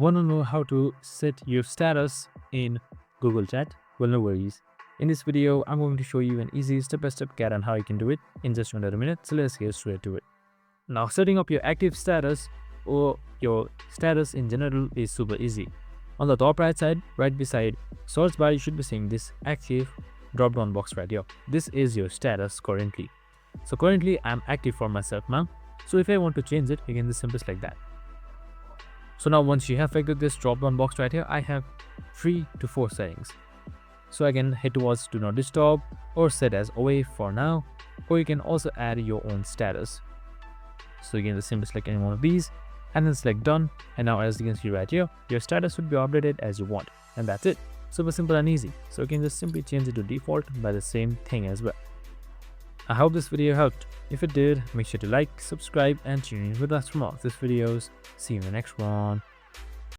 Want to know how to set your status in Google Chat? Well, no worries. In this video, I'm going to show you an easy step-by-step guide on how you can do it in just under a minute. So let's get straight to it. Now, setting up your active status or your status in general is super easy. On the top right side, right beside search bar, you should be seeing this active drop-down box right here. This is your status currently. So currently, I'm active for myself now. So if I want to change it, you can just simply select that. So now once you have selected this drop-down box right here, I have 3 to 4 settings. So I can head towards do not disturb or set as away for now, or you can also add your own status. So you can just simply select any one of these and then select done. And now as you can see right here, your status would be updated as you want. And that's it. Super simple and easy. So you can just simply change it to default by the same thing as well. I hope this video helped. If it did, make sure to like, subscribe and tune in with us for more of these videos. See you in the next one.